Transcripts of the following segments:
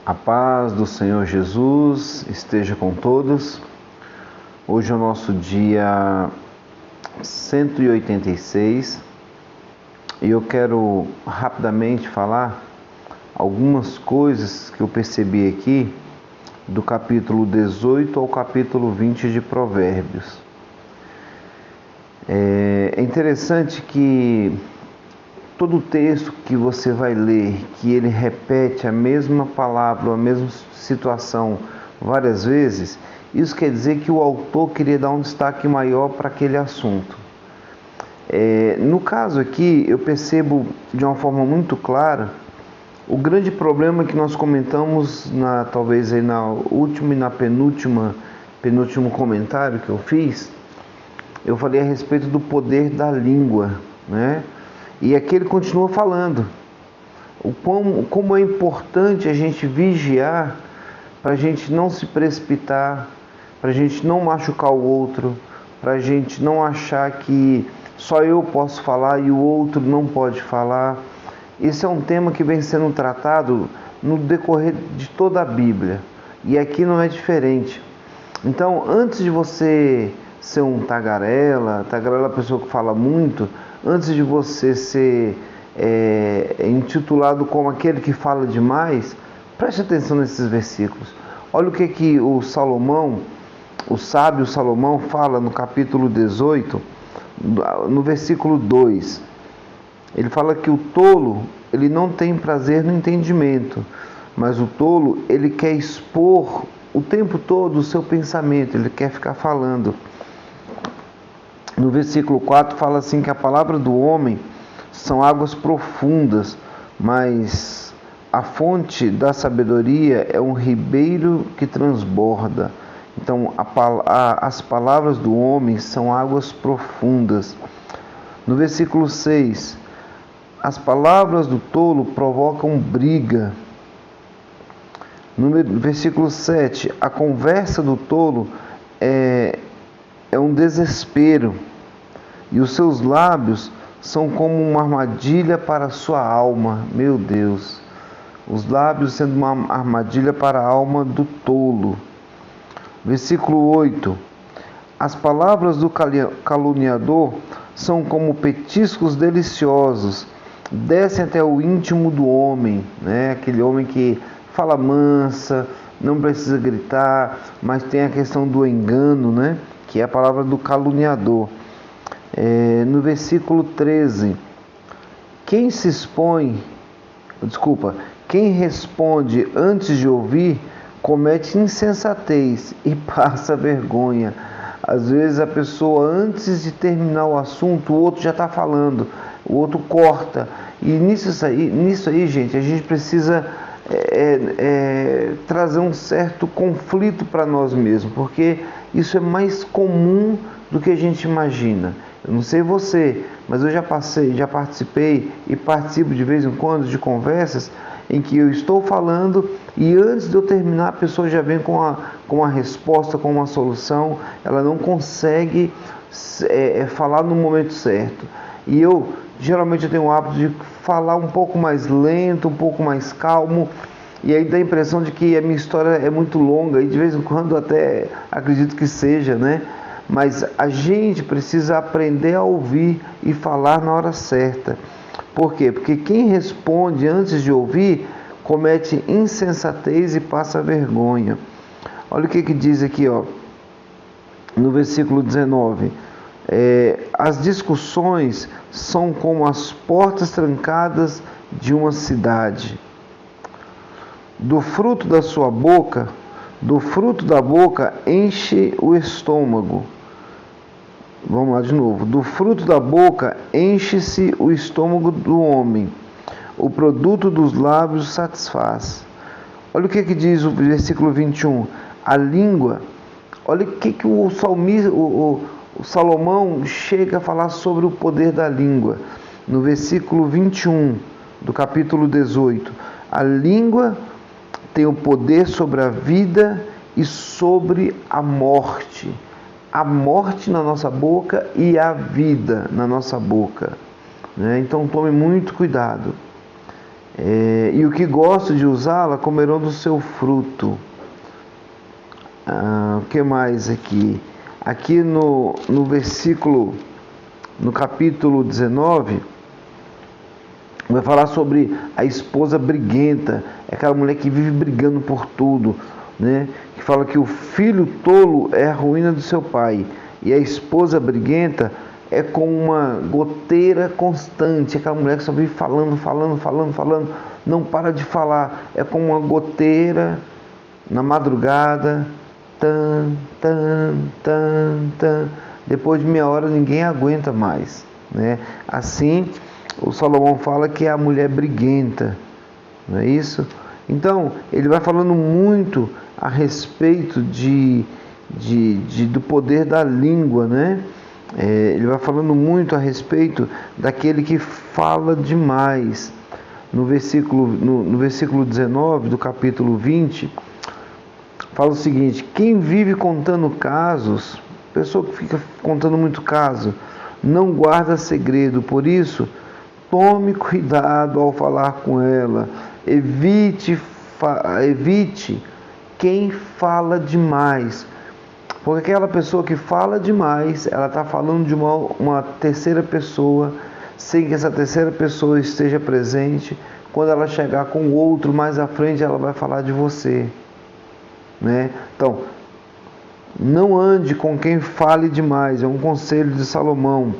A paz do Senhor Jesus esteja com todos. Hoje é o nosso dia 186 e eu quero rapidamente falar algumas coisas que eu percebi aqui do capítulo 18 ao capítulo 20 de Provérbios. É interessante que todo texto que você vai ler, que ele repete a mesma palavra, a mesma situação várias vezes, isso quer dizer que o autor queria dar um destaque maior para aquele assunto. No caso aqui, eu percebo de uma forma muito clara o grande problema que nós comentamos, talvez aí na última e na penúltimo comentário que eu fiz. Eu falei a respeito do poder da língua, né? E aqui ele continua falando como é importante a gente vigiar para a gente não se precipitar, para a gente não machucar o outro, para a gente não achar que só eu posso falar e o outro não pode falar. Esse é um tema que vem sendo tratado no decorrer de toda a Bíblia e aqui não é diferente. Então, antes de você ser um tagarela é a pessoa que fala muito, antes de você ser intitulado como aquele que fala demais, preste atenção nesses versículos. Olha o que o sábio Salomão fala no capítulo 18, no versículo 2. Ele fala que o tolo, ele não tem prazer no entendimento, mas o tolo, ele quer expor o tempo todo o seu pensamento, ele quer ficar falando. No versículo 4 fala assim que a palavra do homem são águas profundas, mas a fonte da sabedoria é um ribeiro que transborda. Então as palavras do homem são águas profundas. No versículo 6, as palavras do tolo provocam briga. No versículo 7, a conversa do tolo é um desespero, e os seus lábios são como uma armadilha para a sua alma. Meu Deus, os lábios sendo uma armadilha para a alma do tolo. Versículo 8, as palavras do caluniador são como petiscos deliciosos, descem até o íntimo do homem, né? Aquele homem que fala mansa, não precisa gritar, mas tem a questão do engano, né? Que é a palavra do caluniador. No versículo 13, quem responde antes de ouvir, comete insensatez e passa vergonha. Às vezes a pessoa, antes de terminar o assunto, o outro já está falando, o outro corta. E nisso aí, gente, a gente precisa trazer um certo conflito para nós mesmos, porque isso é mais comum do que a gente imagina. Eu não sei você, mas eu já participei e participo de vez em quando de conversas em que eu estou falando e antes de eu terminar a pessoa já vem com uma resposta, com uma solução. Ela não consegue falar no momento certo. E geralmente eu tenho o hábito de falar um pouco mais lento, um pouco mais calmo, e aí dá a impressão de que a minha história é muito longa, e de vez em quando até acredito que seja, né? Mas a gente precisa aprender a ouvir e falar na hora certa. Por quê? Porque quem responde antes de ouvir comete insensatez e passa vergonha. Olha o que diz aqui, no versículo 19. As discussões são como as portas trancadas de uma cidade. Do fruto da boca enche o estômago. Vamos lá de novo. Do fruto da boca enche-se o estômago do homem. O produto dos lábios satisfaz. Olha o que diz o versículo 21. A língua. Olha o que o salmista, o Salomão chega a falar sobre o poder da língua. No versículo 21 do capítulo 18. A língua tem o poder sobre a vida e sobre a morte. A morte na nossa boca e a vida na nossa boca, né? Então tome muito cuidado. E o que gosto de usá-la comerão do seu fruto. O que mais aqui? Aqui no versículo, no capítulo 19, vai falar sobre a esposa briguenta, é aquela mulher que vive brigando por tudo, né? Que fala que o filho tolo é a ruína do seu pai, e a esposa briguenta é como uma goteira constante, aquela mulher que só vive falando, não para de falar, é como uma goteira na madrugada, depois de meia hora ninguém aguenta mais, né? Assim, o Salomão fala que é a mulher briguenta, não é isso? Então, ele vai falando muito a respeito do poder da língua, né? Ele vai falando muito a respeito daquele que fala demais. No versículo 19 do capítulo 20, fala o seguinte: quem vive contando casos, pessoa que fica contando muito caso, não guarda segredo, por isso, tome cuidado ao falar com ela, evite quem fala demais, porque aquela pessoa que fala demais, ela está falando de uma terceira pessoa, sem que essa terceira pessoa esteja presente. Quando ela chegar com o outro mais à frente, ela vai falar de você, né? Então, não ande com quem fale demais, é um conselho de Salomão.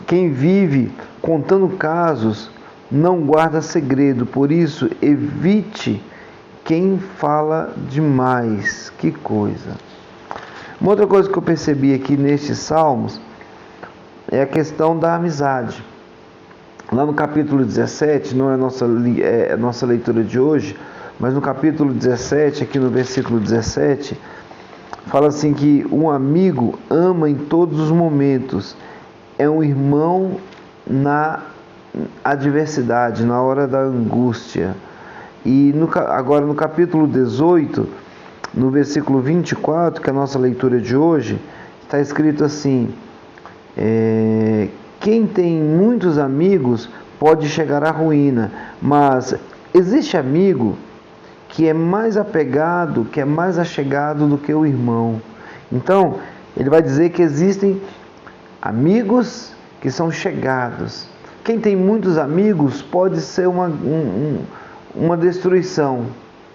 Quem vive contando casos não guarda segredo, por isso evite quem fala demais. Que coisa! Uma outra coisa que eu percebi aqui nestes salmos é a questão da amizade. Lá no capítulo 17, não é a nossa leitura de hoje, mas no capítulo 17, aqui no versículo 17, fala assim que um amigo ama em todos os momentos, é um irmão na adversidade, na hora da angústia. E agora no capítulo 18, no versículo 24, que é a nossa leitura de hoje, está escrito assim: quem tem muitos amigos pode chegar à ruína, mas existe amigo que é mais apegado, que é mais achegado do que o irmão. Então, ele vai dizer que existem amigos que são chegados. Quem tem muitos amigos pode ser uma destruição.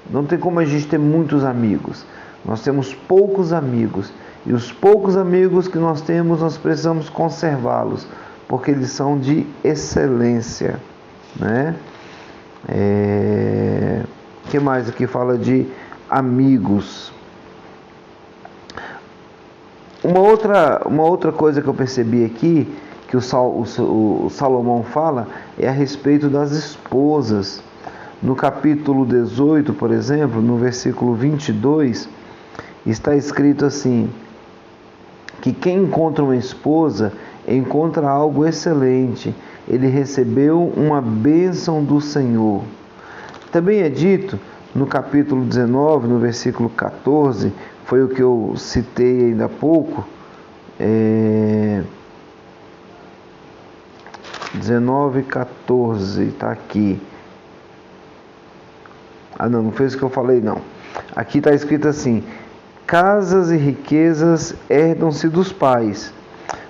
Não tem como a gente ter muitos amigos. Nós temos poucos amigos. E os poucos amigos que nós temos, nós precisamos conservá-los, porque eles são de excelência, né? O que mais aqui fala de amigos? Uma outra coisa que eu percebi aqui, que o Salomão fala, é a respeito das esposas. No capítulo 18, por exemplo, no versículo 22, está escrito assim: que quem encontra uma esposa, encontra algo excelente, ele recebeu uma bênção do Senhor. Também é dito no capítulo 19, no versículo 14, foi o que eu citei ainda há pouco, 19:14, está aqui. Não foi isso que eu falei, não. Aqui está escrito assim: casas e riquezas herdam-se dos pais,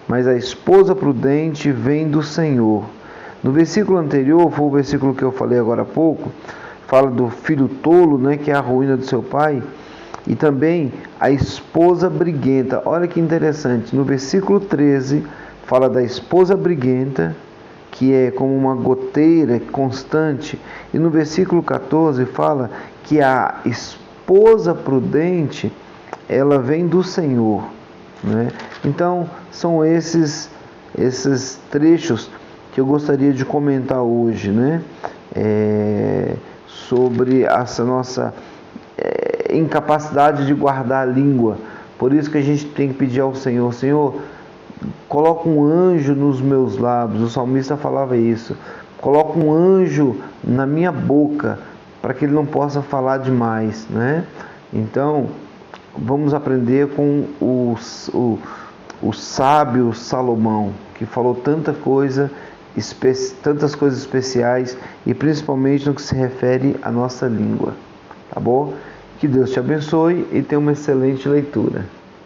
mas a esposa prudente vem do Senhor. No versículo anterior, foi o versículo que eu falei agora há pouco, fala do filho tolo, né, que é a ruína do seu pai, e também a esposa briguenta. Olha que interessante, no versículo 13 fala da esposa briguenta, que é como uma goteira constante, e no versículo 14 fala que a esposa prudente, ela vem do Senhor, né? Então, são esses trechos que eu gostaria de comentar hoje, né? Sobre essa nossa incapacidade de guardar a língua. Por isso que a gente tem que pedir ao Senhor: Senhor, coloca um anjo nos meus lábios. O salmista falava isso: coloca um anjo na minha boca, para que ele não possa falar demais, né? Então, vamos aprender com o sábio Salomão, que falou tanta coisa tantas coisas especiais e principalmente no que se refere à nossa língua, tá bom? Que Deus te abençoe e tenha uma excelente leitura.